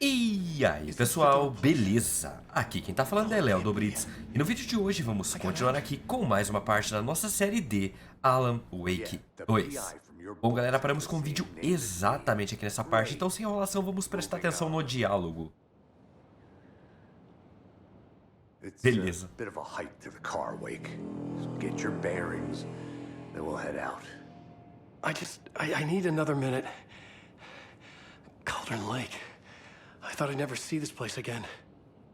E aí pessoal, beleza? Aqui quem tá falando é Lado e no vídeo de hoje vamos continuar aqui com mais uma parte da nossa série de Alan Wake 2. Bom galera, paramos com o vídeo exatamente aqui nessa parte, então sem enrolação vamos prestar atenção no diálogo. Beleza. I need another minute. Cauldron Lake. I thought I'd never see this place again.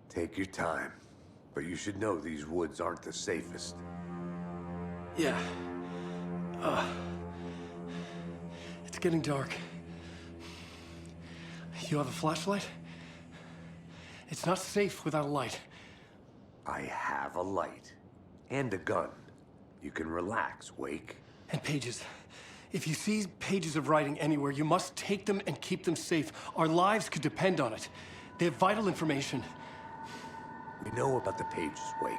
Take your time, but you should know these woods aren't the safest. Yeah. It's getting dark. You have a flashlight? It's not safe without a light. I have a light. And a gun. You can relax, Wake. And pages. If you see pages of writing anywhere, you must take them and keep them safe. Our lives could depend on it. They have vital information. We know about the pages, Wake.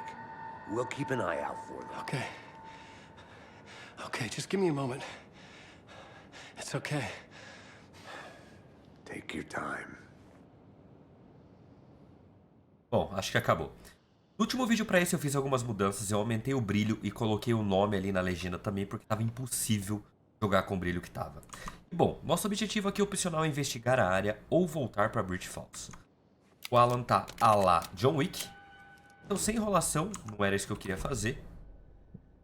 We'll keep an eye out for them. Okay. Okay, just give me a moment. It's okay. Take your time. Bom, acho que acabou. No último vídeo pra esse eu fiz algumas mudanças, eu aumentei o brilho e coloquei o nome ali na legenda também, porque tava impossível jogar com o brilho que tava. E, bom, nosso objetivo aqui opcional é investigar a área ou voltar pra Bridge Falls. O Alan tá a lá John Wick. Então sem enrolação, não era isso que eu queria fazer.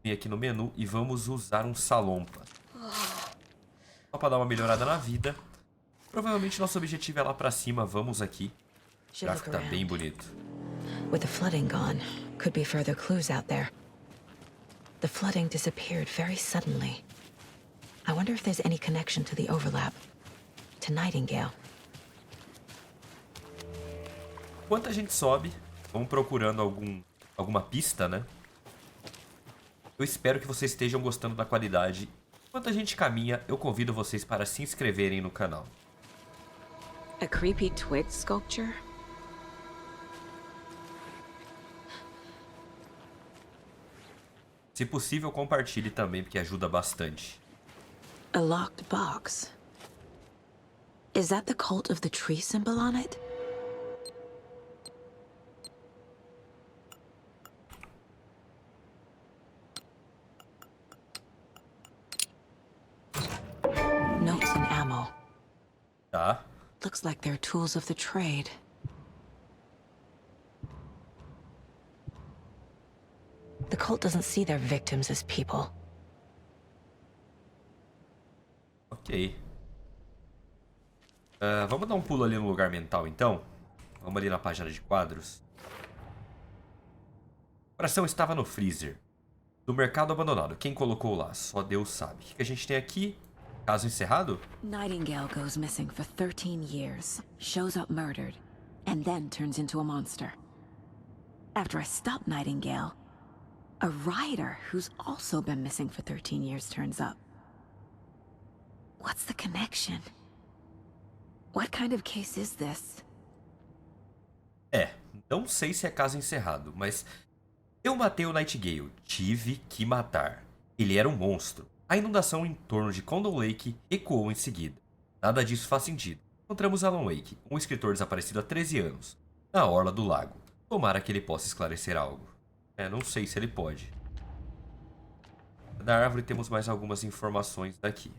Vem aqui no menu e vamos usar um salompa. Só pra dar uma melhorada na vida. Provavelmente nosso objetivo é lá pra cima, vamos aqui. O gráfico tá bem bonito. With the flooding gone, could be further clues out there. The flooding disappeared very suddenly. I wonder if there's any connection to the overlap. To Nightingale. Enquanto a gente sobe, vamos procurando alguma pista, né? Eu espero que vocês estejam gostando da qualidade. Enquanto a gente caminha, eu convido vocês para se inscreverem no canal. A creepy twig sculpture? Se possível, compartilhe também, porque ajuda bastante. A locked box. Is that the cult of the tree symbol on it? Notes and ammo. Tá. Looks like they're tools of the trade. The cult doesn't see their victims as people. Ok. Vamos dar um pulo ali no lugar mental, então. Vamos ali na página de quadros. O coração estava no freezer. Do mercado abandonado. Quem colocou lá? Só Deus sabe. O que a gente tem aqui? Caso encerrado? Nightingale goes missing for 13 years, shows up murdered, and then turns into a monster. After I stop Nightingale, a writer who's also been missing for 13 years turns up. What's the connection? What kind of case is this? Não sei se é caso encerrado, mas... Eu matei o Nightingale. Tive que matar. Ele era um monstro. A inundação em torno de Condon Lake ecoou em seguida. Nada disso faz sentido. Encontramos Alan Wake, um escritor desaparecido há 13 anos, na orla do lago. Tomara que ele possa esclarecer algo. Não sei se ele pode. Da árvore temos mais algumas informações daqui.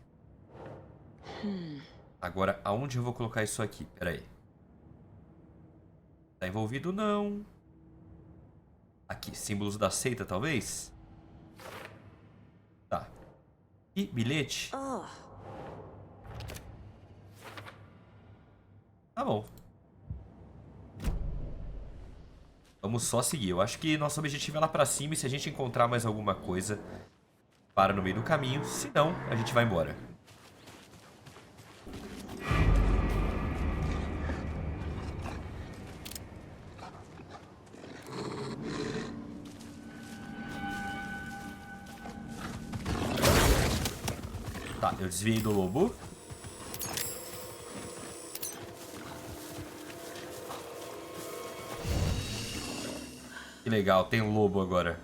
Agora, aonde eu vou colocar isso aqui? Pera aí. Tá envolvido? Não. Aqui, símbolos da seita, talvez? Tá. E bilhete? Tá bom. Vamos só seguir. Eu acho que nosso objetivo é lá pra cima e se a gente encontrar mais alguma coisa, para no meio do caminho. Se não, a gente vai embora. Tá, eu desviei do lobo. Que legal, tem um lobo agora.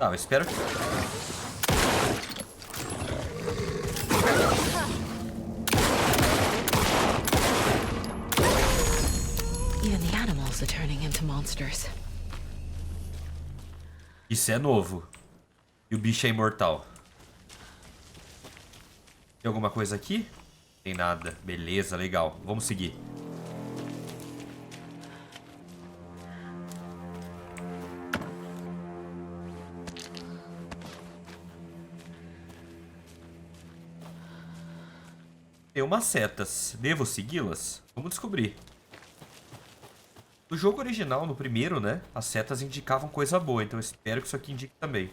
Tá, eu espero que... Even the animals are turning into monsters. Isso é novo. E o bicho é imortal. Tem alguma coisa aqui? Tem nada. Beleza, legal. Vamos seguir. Tem umas setas. Devo segui-las? Vamos descobrir. No jogo original, no primeiro, né? As setas indicavam coisa boa. Então eu espero que isso aqui indique também.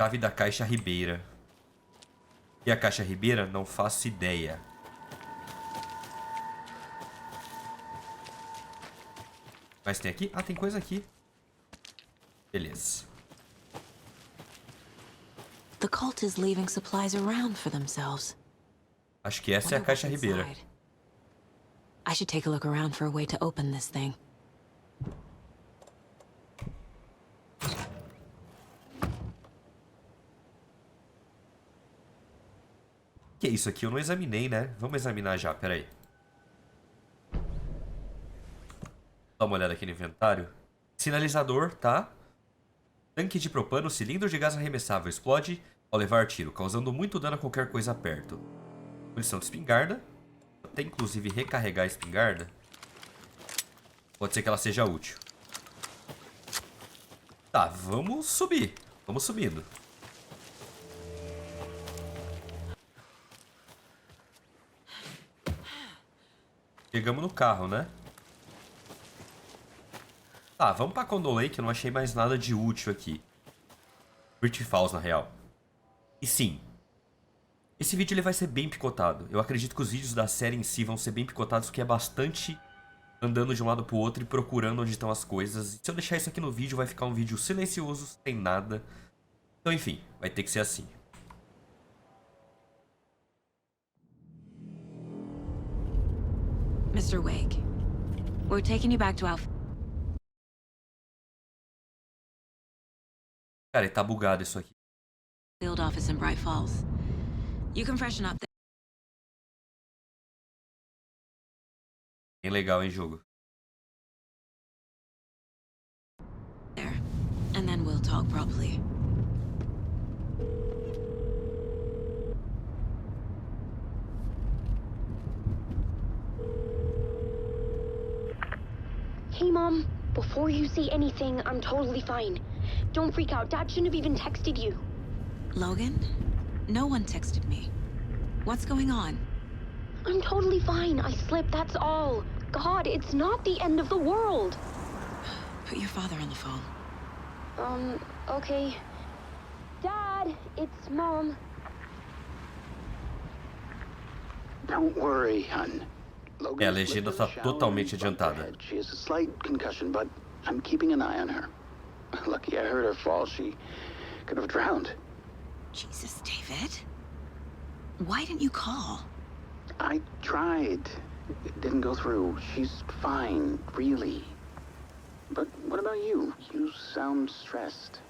Chave da caixa ribeira. E a caixa ribeira? Não faço ideia. Mas tem aqui? Ah, tem coisa aqui. Beleza. The cult is leaving supplies around for themselves. Acho que essa é a caixa ribeira. I should take a look around for a way to open this thing. Que é isso aqui? Eu não examinei, né? Vamos examinar já, peraí. Dá uma olhada aqui no inventário. Sinalizador, tá? Tanque de propano, cilindro de gás arremessável. Explode ao levar tiro, causando muito dano a qualquer coisa perto. Munição de espingarda. Até inclusive recarregar a espingarda. Pode ser que ela seja útil. Tá, vamos subir. Vamos subindo. Chegamos no carro, né? Tá, vamos pra Condolei, que eu não achei mais nada de útil aqui. Pretty Falls, na real. E sim, esse vídeo ele vai ser bem picotado. Eu acredito que os vídeos da série em si vão ser bem picotados, porque é bastante andando de um lado pro outro e procurando onde estão as coisas. E se eu deixar isso aqui no vídeo, vai ficar um vídeo silencioso, sem nada. Então, enfim, vai ter que ser assim. Mr. Wake, we're taking you back to Alpha. Cara, ele tá bugado isso aqui. Field office in Bright Falls. You can freshen up Bem legal, hein, jogo. there, and then we'll talk properly. Hey, Mom. Before you say anything, I'm totally fine. Don't freak out. Dad shouldn't have even texted you. Logan? No one texted me. What's going on? I'm totally fine. I slipped, that's all. God, it's not the end of the world. Put your father on the phone. Okay. Dad, it's Mom. Don't worry, hun. É, a legenda tá totalmente adiantada. She has a slight concussion, but I'm keeping an eye on her. Lucky I heard her fall. She could have drowned. Jesus, David. Why didn't you call? I tried. It didn't go through. She's fine, really. But what about you? You sound stressed.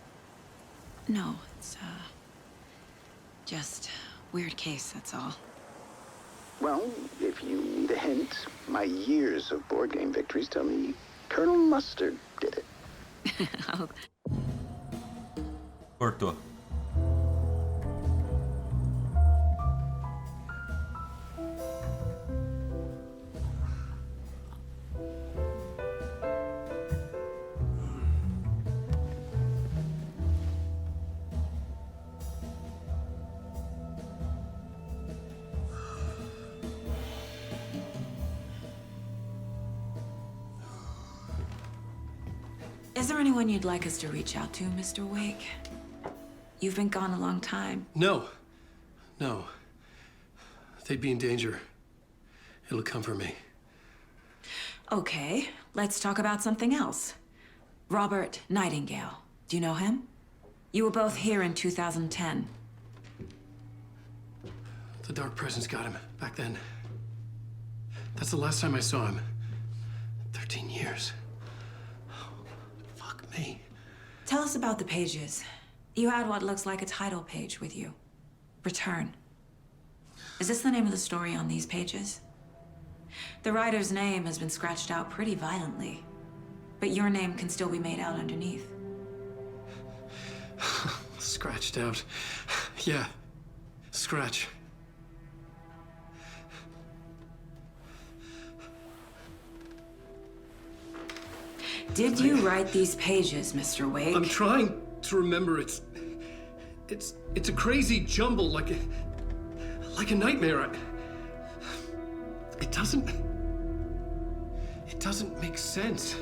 No, it's, just weird case, that's all. Well, if you need a hint, my years of board game victories tell me Colonel Mustard did it. Oh. Cortou. Is there anyone you'd like us to reach out to, Mr. Wake? You've been gone a long time. No. No. They'd be in danger. It'll come for me. Okay, let's talk about something else. Robert Nightingale. Do you know him? You were both here in 2010. The Dark Presence got him back then. That's the last time I saw him. 13 years. Oh, fuck me. Tell us about the pages. You had what looks like a title page with you. Return. Is this the name of the story on these pages? The writer's name has been scratched out pretty violently, but your name can still be made out underneath. Scratched out. Yeah. Scratch. Did you write these pages, Mr. Wake? I'm trying to remember. It's a crazy jumble, like a nightmare. It doesn't make sense.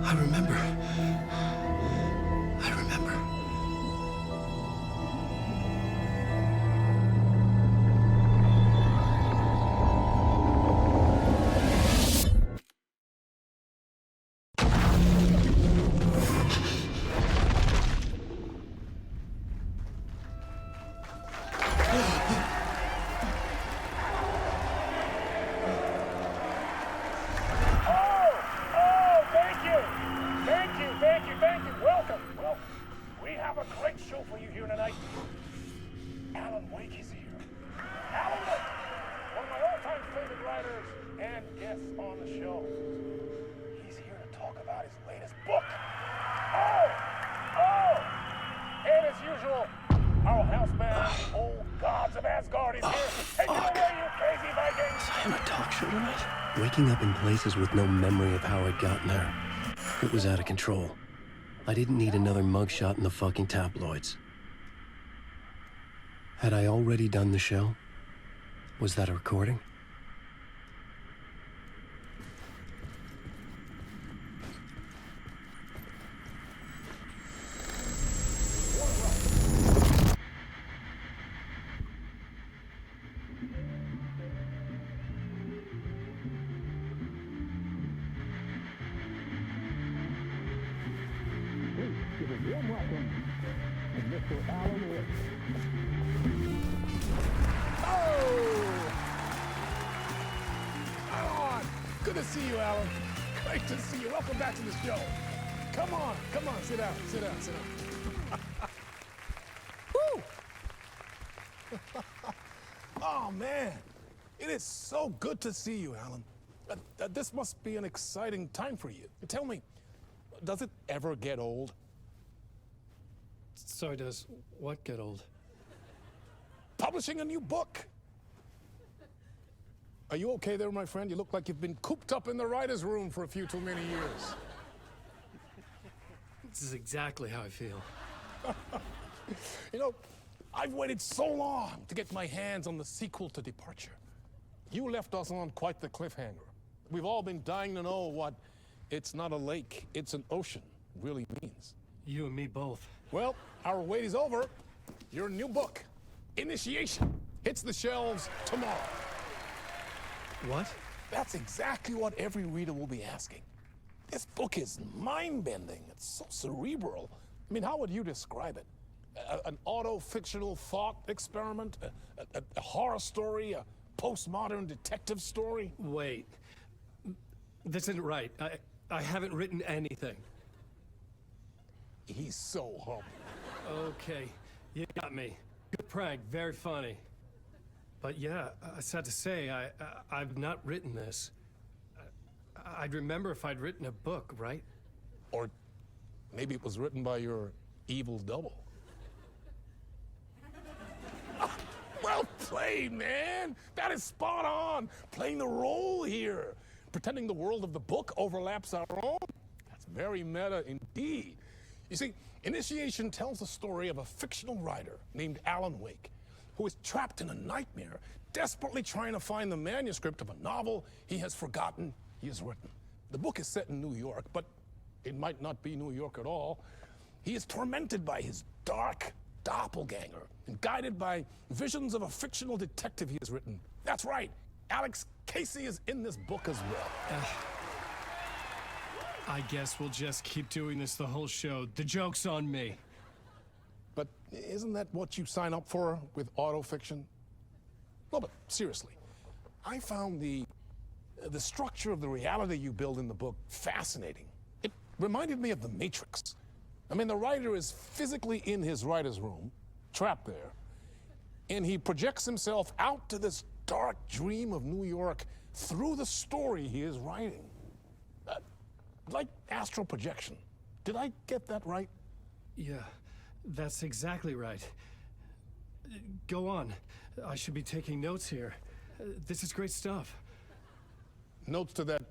I remember. Waking up in places with no memory of how I'd gotten there. It was out of control. I didn't need another mugshot in the fucking tabloids. Had I already done the show? Was that a recording? Good to see you, Alan. Great to see you. Welcome back to the show. Come on, sit down. Woo! Oh, man. It is so good to see you, Alan. This must be an exciting time for you. Tell me, does it ever get old? Sorry, does what get old? Publishing a new book. Are you okay there, my friend? You look like you've been cooped up in the writer's room for a few too many years. This is exactly how I feel. You know, I've waited so long to get my hands on the sequel to Departure. You left us on quite the cliffhanger. We've all been dying to know what "it's not a lake, it's an ocean" really means. You and me both. Well, our wait is over. Your new book, Initiation, hits the shelves tomorrow. What? That's exactly what every reader will be asking. This book is mind-bending. It's so cerebral. I mean, how would you describe it? An auto-fictional thought experiment? A horror story? A postmodern detective story? Wait. This isn't right. I haven't written anything. He's so humble. Okay, you got me. Good prank, very funny. But yeah, I sad to say, I've not written this. I'd remember if I'd written a book, right? Or maybe it was written by your evil double. Well played, man! That is spot on! Playing the role here. Pretending the world of the book overlaps our own. That's very meta indeed. You see, Initiation tells the story of a fictional writer named Alan Wake, who is trapped in a nightmare, desperately trying to find the manuscript of a novel he has forgotten he has written. The book is set in New York, but it might not be New York at all. He is tormented by his dark doppelganger and guided by visions of a fictional detective he has written. That's right, Alex Casey is in this book as well. I guess we'll just keep doing this the whole show. The joke's on me. But isn't that what you sign up for with autofiction? No, but seriously, I found the structure of the reality you build in the book fascinating. It reminded me of The Matrix. I mean, the writer is physically in his writer's room, trapped there, and he projects himself out to this dark dream of New York through the story he is writing. Like astral projection. Did I get that right? Yeah, that's exactly right. Go on. I should be taking notes here. This is great stuff. Notes to that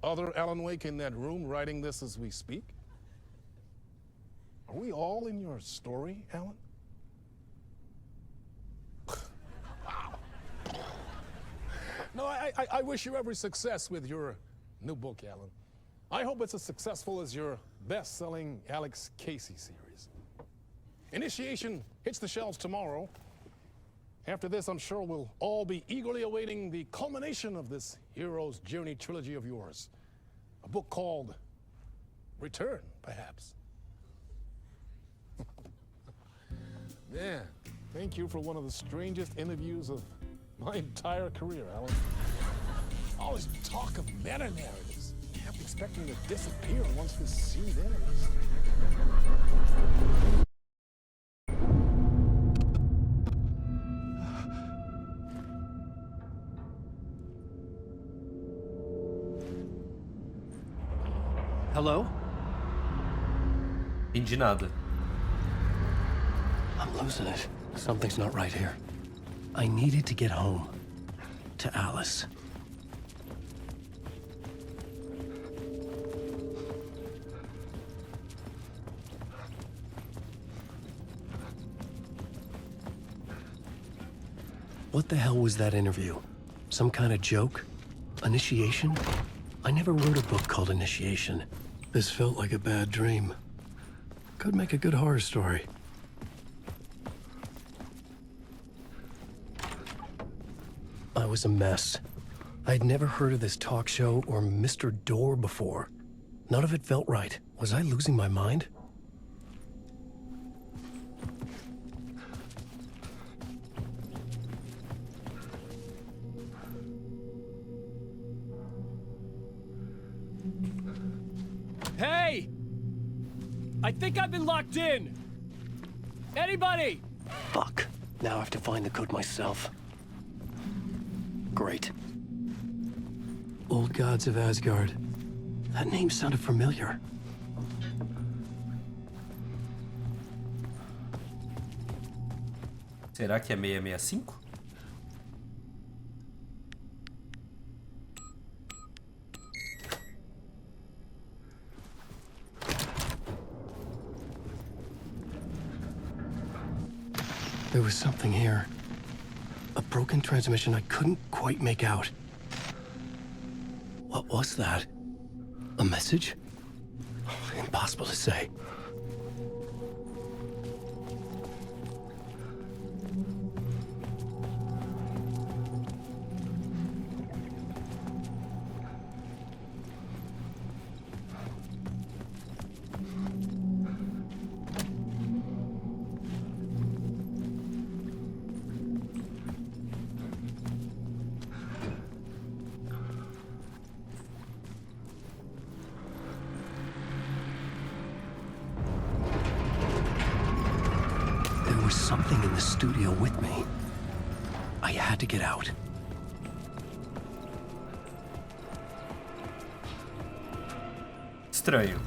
other Alan Wake in that room writing this as we speak? Are we all in your story, Alan? Wow. No, I wish you every success with your new book, Alan. I hope it's as successful as your best-selling Alex Casey series. Initiation hits the shelves tomorrow. After this, I'm sure we'll all be eagerly awaiting the culmination of this hero's journey trilogy of yours. A book called Return, perhaps. Yeah, thank you for one of the strangest interviews of my entire career, Alan. All this talk of meta-narratives. Kept expecting to disappear once this scene ends. Hello? Entendi nada. I'm losing it. Something's not right here. I needed to get home. To Alice. What the hell was that interview? Some kind of joke? Initiation? I never wrote a book called Initiation. This felt like a bad dream. Could make a good horror story. I was a mess. I'd never heard of this talk show or Mr. Door before. None of it felt right. Was I losing my mind? Hey! I think I've been locked in! Anybody? Fuck. Now I have to find the code myself. Great. Old Gods of Asgard. That name sounded familiar. Será que é 665? There was something here. A broken transmission I couldn't quite make out. What was that? A message? Impossible to say. There was something in the studio with me. I had to get out. Estranho.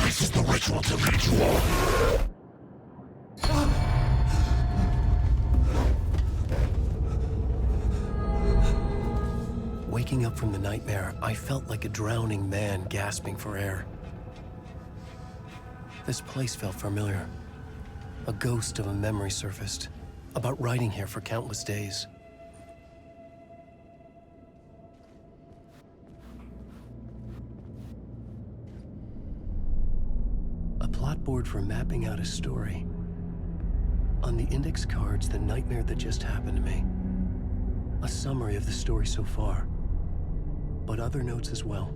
This is the ritual to lead you all. Waking up from the nightmare, I felt like a drowning man gasping for air. This place felt familiar. A ghost of a memory surfaced, about writing here for countless days. plot board for mapping out a story. On the index cards, the nightmare that just happened to me. A summary of the story so far. But other notes as well.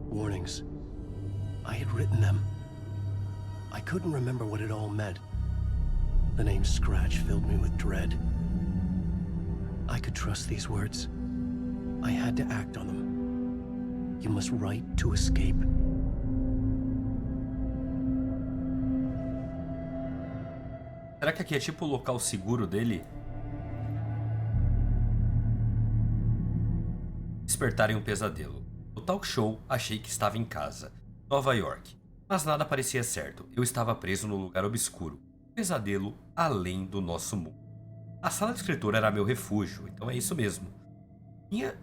Warnings. I had written them. I couldn't remember what it all meant. The name Scratch filled me with dread. I could trust these words. I had to act on them. You must write to escape. Será que aqui é tipo o local seguro dele? Despertar em um pesadelo. No talk show, achei que estava em casa, Nova York. Mas nada parecia certo. Eu estava preso no lugar obscuro. Pesadelo além do nosso mundo. A sala de escritor era meu refúgio, então é isso mesmo. Minha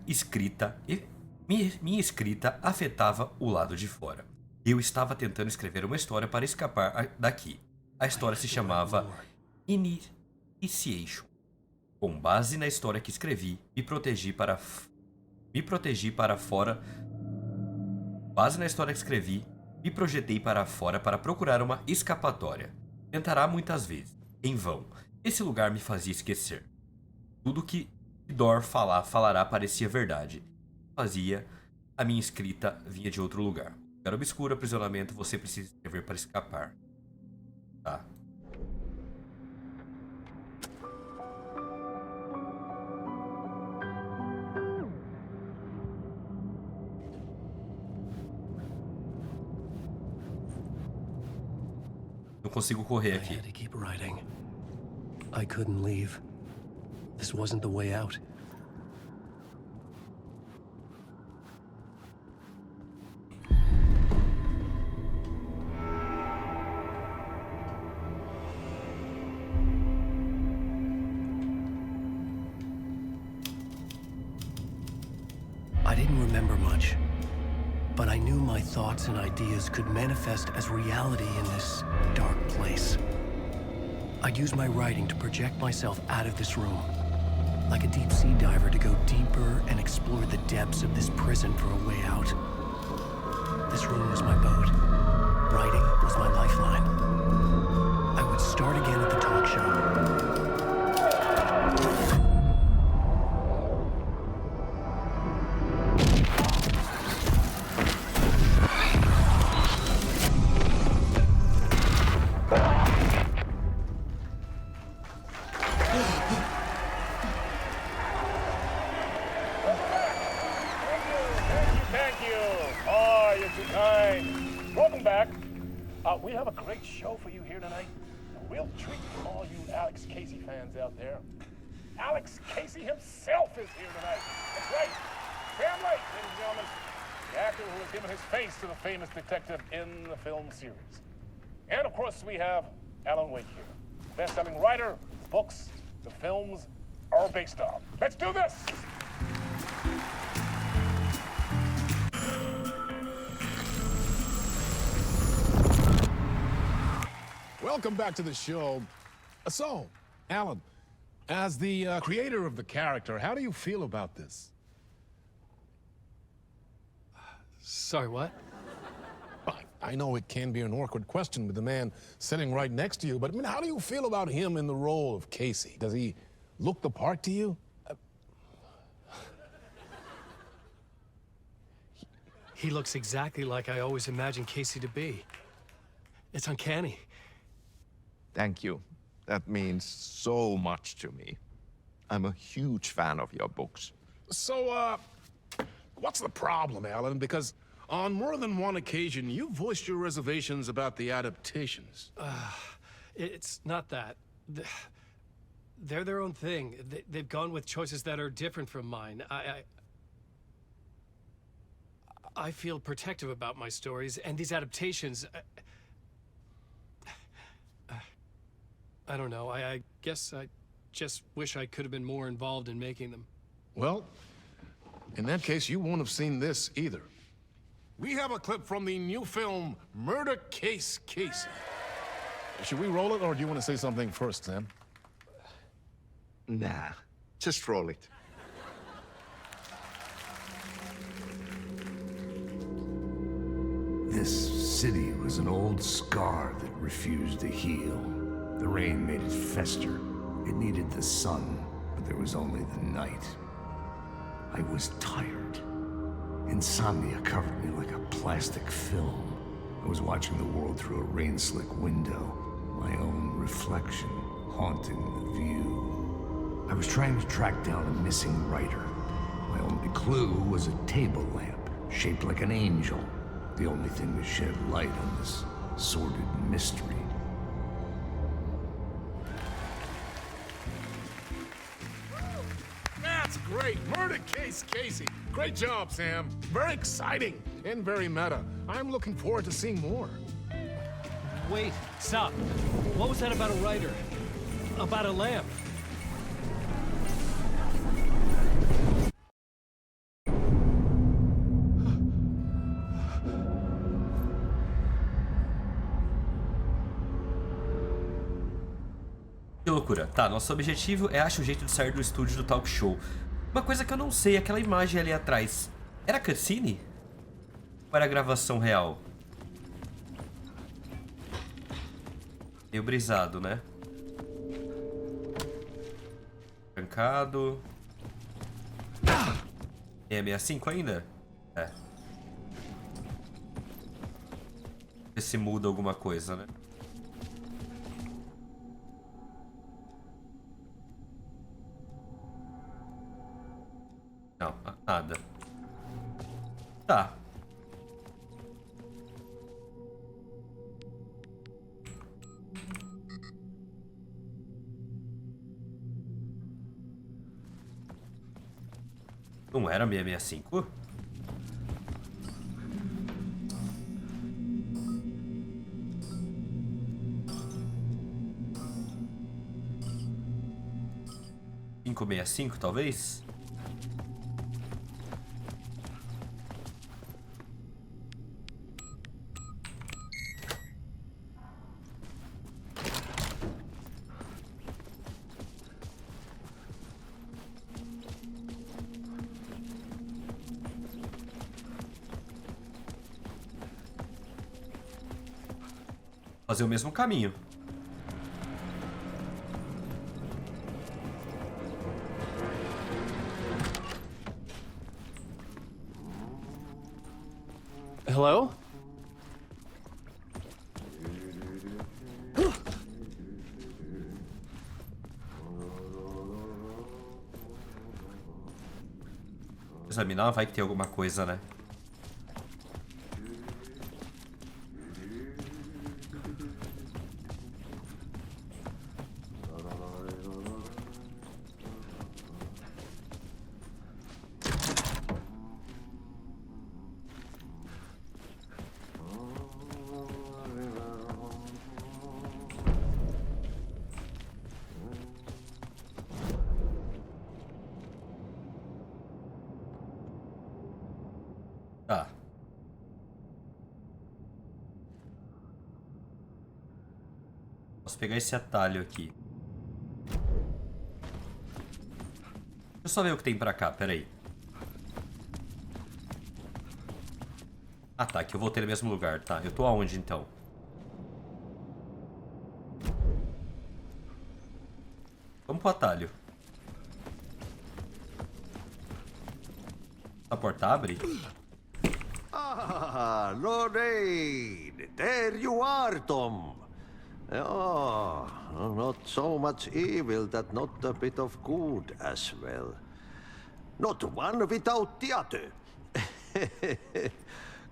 escrita afetava o lado de fora. Eu estava tentando escrever uma história para escapar daqui. A história se chamava Initiation. Com base na história que escrevi, me protegi para fora. Base na história que escrevi, me projetei para fora para procurar uma escapatória. Tentará muitas vezes, em vão. Esse lugar me fazia esquecer. Tudo que Dor falará parecia verdade. Fazia, a minha escrita vinha de outro lugar. Lugar obscuro, aprisionamento, você precisa escrever para escapar. Tá. Não consigo correr aqui. I had to keep writing. I couldn't leave. This wasn't the way out. I didn't remember much, but I knew my thoughts and ideas could manifest as reality in this dark place. I'd use my writing to project myself out of this room, like a deep-sea diver to go deeper and explore the depths of this prison for a way out. This room was my boat. Writing was my lifeline. I would start again at the talk show. We have a great show for you here tonight. A real treat for all you Alex Casey fans out there. Alex Casey himself is here tonight. That's right. Sam Lake, ladies and gentlemen. The actor who has given his face to the famous detective in the film series. And of course we have Alan Wake here. Best-selling writer, books, the films are based on. Let's do this! Welcome back to the show. So, Alan, as the creator of the character, how do you feel about this? Sorry, what? I know it can be an awkward question with the man sitting right next to you, but I mean, how do you feel about him in the role of Casey? Does he look the part to you? He looks exactly like I always imagined Casey to be. It's uncanny. Thank you. That means so much to me. I'm a huge fan of your books. So, what's the problem, Alan? Because on more than one occasion, you voiced your reservations about the adaptations. It's not that. They're their own thing. They've gone with choices that are different from mine. I feel protective about my stories, and these adaptations... I don't know. I guess I just wish I could have been more involved in making them. Well, in that case, you won't have seen this either. We have a clip from the new film, Murder Case Casey. Should we roll it, or do you want to say something first, Sam? Nah, just roll it. This city was an old scar that refused to heal. The rain made it fester. It needed the sun, but there was only the night. I was tired. Insomnia covered me like a plastic film. I was watching the world through a rain-slick window, my own reflection haunting the view. I was trying to track down a missing writer. My only clue was a table lamp, shaped like an angel. The only thing to shed light on this sordid mystery. That's great. Murder case, Casey. Great job, Sam. Very exciting and very meta. I'm looking forward to seeing more. Wait, stop. What was that about a writer? About a lamp? Que loucura. Tá, nosso objetivo é achar o jeito de sair do estúdio do talk show. Uma coisa que eu não sei, aquela imagem ali atrás, era cutscene? Ou era gravação real? Meio brisado, né? Trancado. 665 ainda? É. Ver se muda alguma coisa, né? Não, nada. Tá. Não era 665? Cinco 65, talvez? Fazer o mesmo caminho. Hello? Examinar, vai que tem alguma coisa, né? Tá. Posso pegar esse atalho aqui. Deixa eu só ver o que tem pra cá, peraí. Ah tá, que eu voltei no mesmo lugar, tá. Eu tô aonde então? Vamos pro atalho. A porta abre? Ah, Lorraine! There you are, Tom! Oh, not so much evil that not a bit of good as well. Not one without the other.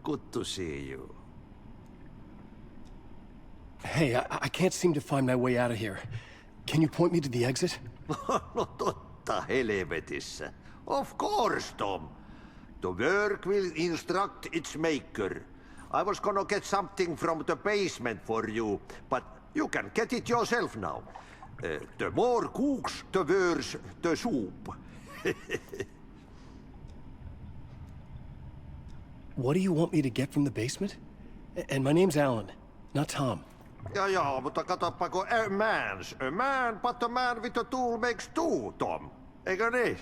Good to see you. Hey, I can't seem to find my way out of here. Can you point me to the exit? No totta helvetissä. Of course, Tom. The work will instruct its maker. I was gonna get something from the basement for you, but you can get it yourself now. The more cooks, the worse the soup. What do you want me to get from the basement? And my name's Alan, not Tom. Ja, mutta katsoppa, a man, but a man with a tool makes two, Tom. Eikö niin?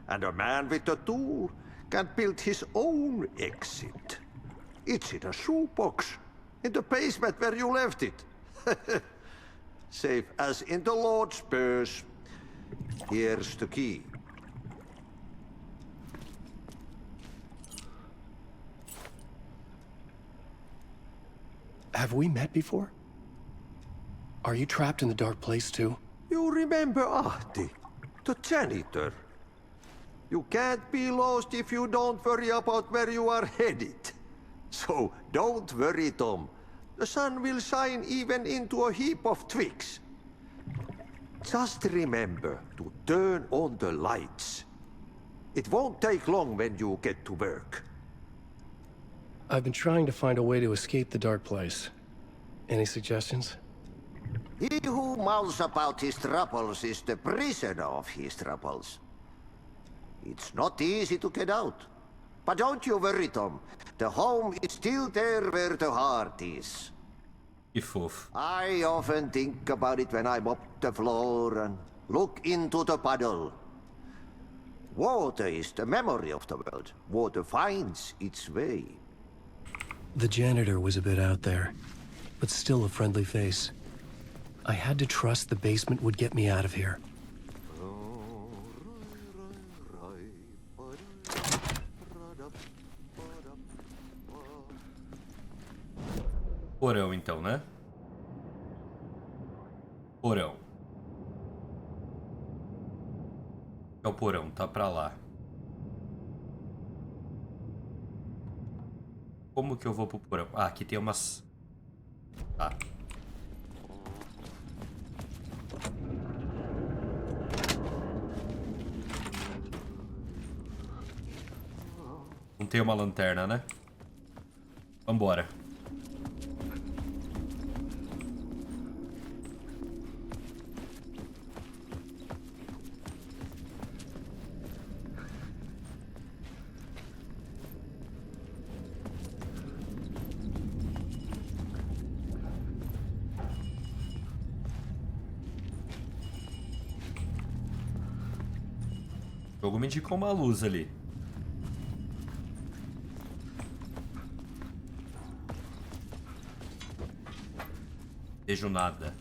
And a man with a tool can build his own exit. It's in a shoebox. In the basement where you left it. Safe as in the Lord's purse. Here's the key. Have we met before? Are you trapped in the dark place too? You remember Ahti, the janitor. You can't be lost if you don't worry about where you are headed. So don't worry, Tom. The sun will shine even into a heap of twigs. Just remember to turn on the lights. It won't take long when you get to work. I've been trying to find a way to escape the dark place. Any suggestions? He who mouths about his troubles is the prisoner of his troubles. It's not easy to get out. But don't you worry, Tom. The home is still there where the heart is. Que fofo. I often think about it when I mop the floor and look into the puddle. Water is the memory of the world. Water finds its way. The janitor was a bit out there, but still a friendly face. I had to trust the basement would get me out of here. Porão, então, né? Porão. É o porão, tá pra lá. Como que eu vou pro porão? Ah, aqui tem umas... Tá. Não tem uma lanterna, né? Vambora. O jogo me indicou uma luz ali. Vejo nada.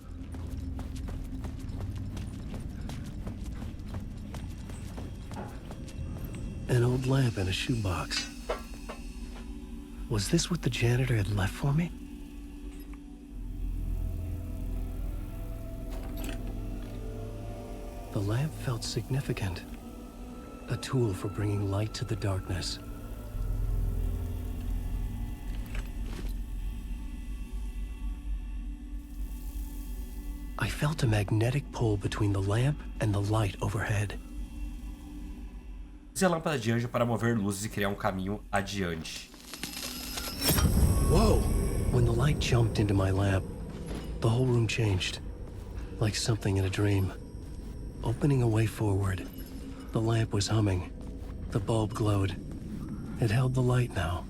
An old lamp in a shoebox. Was this what the janitor had left for me? The lamp felt significant. A tool for bringing light to the darkness. I felt a magnetic pull between the lamp and the light overhead. Use a lâmpada de anjo para mover luzes e criar um caminho adiante. Whoa! When the light jumped into my lamp, the whole room changed. Like something in a dream. Opening a way forward. The lamp was humming. The bulb glowed. It held the light now.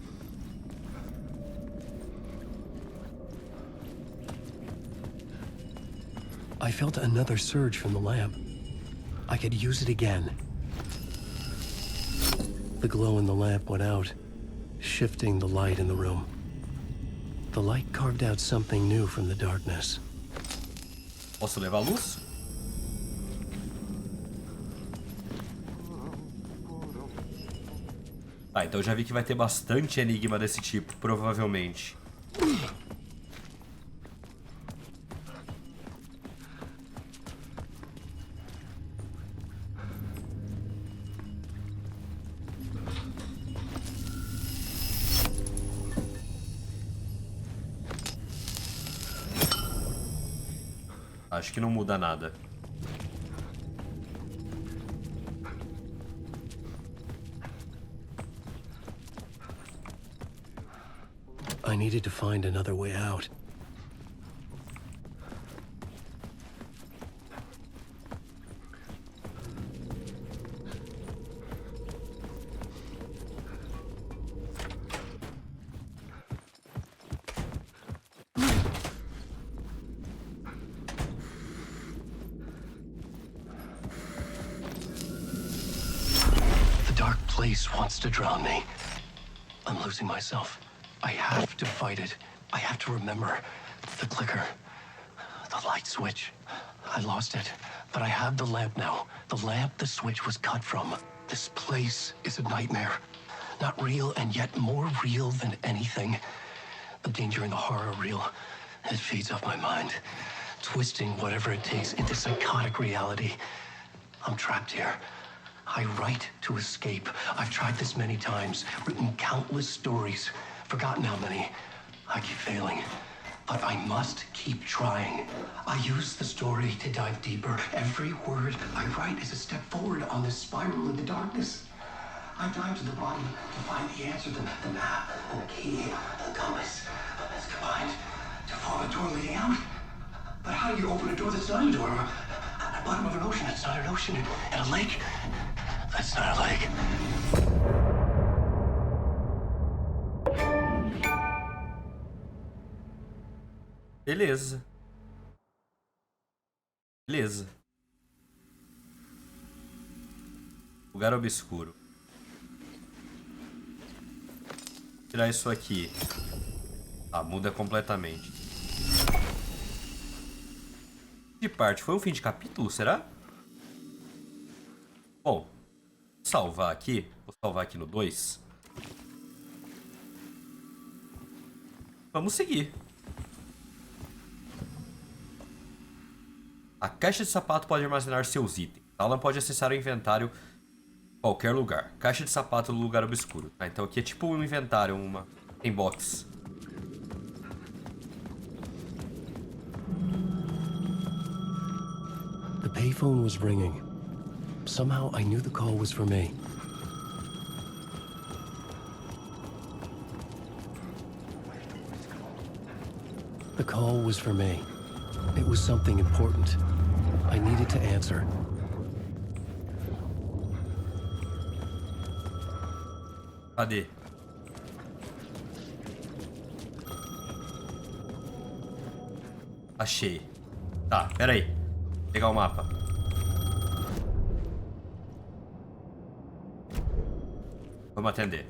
I felt another surge from the lamp. I could use it again. The glow in the lamp went out, shifting the light in the room. The light carved out something new from the darkness. Posso levar a luz? Ah, então já vi que vai ter bastante enigma desse tipo, provavelmente. Acho que não muda nada. I needed to find another way out. The dark place wants to drown me. I'm losing myself. I have to fight it. I have to remember. The clicker. The light switch. I lost it. But I have the lamp now. The lamp the switch was cut from. This place is a nightmare. Not real, and yet more real than anything. The danger in the horror reel. It feeds off my mind. Twisting whatever it takes into psychotic reality. I'm trapped here. I write to escape. I've tried this many times. Written countless stories. Forgotten how many. I keep failing. But I must keep trying. I use the story to dive deeper. Every word I write is a step forward on this spiral into darkness. I dive to the bottom to find the answer, the map, and the key, the compass. It's combined to form a door leading out. But how do you open a door that's not a door? At the bottom of an ocean that's not an ocean. And a lake that's not a lake. Beleza. Beleza. Lugar obscuro. Tirar isso aqui. Ah, muda completamente. De parte. Foi um fim de capítulo, será? Bom. Salvar aqui. Vou salvar aqui no 2. Vamos seguir. A caixa de sapato pode armazenar seus itens. Alan pode acessar o inventário em qualquer lugar. Caixa de sapato no lugar obscuro. Ah, então aqui é tipo um inventário, uma box. The payphone was ringing. Somehow I knew the call was for me. The call was for me. It was something important. I needed to answer. Cadê? Achei. Tá, pera aí. Vou pegar o mapa. Vamos atender.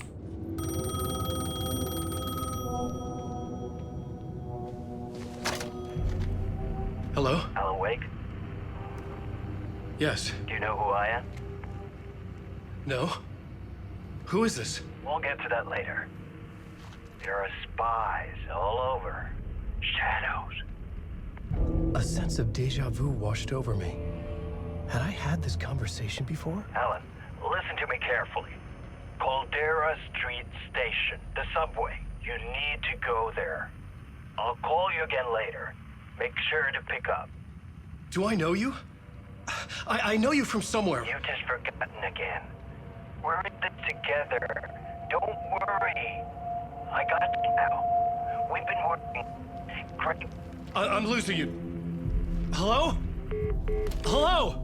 Hello? Alan Wake? Yes. Do you know who I am? No? Who is this? We'll get to that later. There are spies all over. Shadows. A sense of déjà vu washed over me. Had I had this conversation before? Alan, listen to me carefully. Caldera Street Station, the subway. You need to go there. I'll call you again later. Make sure to pick up. Do I know you? I know you from somewhere. You've just forgotten again. We're in this together. Don't worry. I got you now. We've been working. Great. I'm losing you. Hello? Hello?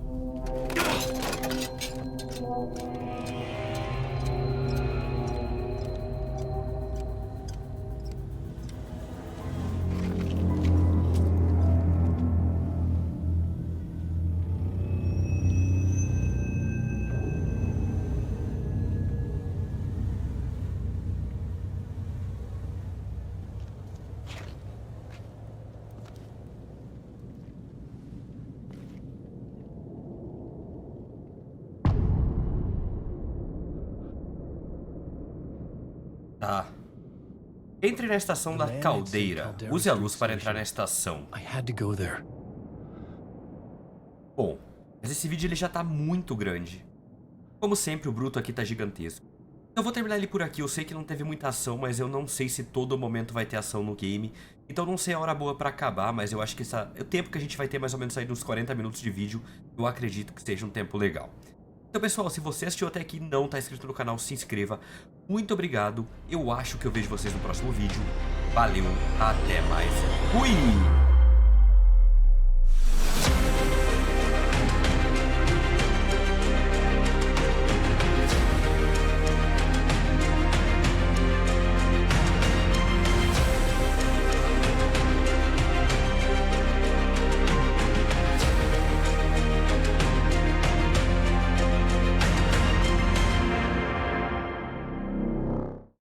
Tá. Entre na estação da Caldeira. Use a luz para entrar na estação. Bom, mas esse vídeo ele já tá muito grande. Como sempre, o bruto aqui tá gigantesco. Eu vou terminar ele por aqui. Eu sei que não teve muita ação, mas eu não sei se todo momento vai ter ação no game. Então não sei a hora boa pra acabar, mas eu acho que o tempo que a gente vai ter mais ou menos aí uns 40 minutos de vídeo, eu acredito que seja um tempo legal. Então pessoal, se você assistiu até aqui e não tá inscrito no canal, se inscreva. Muito obrigado. Eu acho que eu vejo vocês no próximo vídeo. Valeu, até mais. Fui!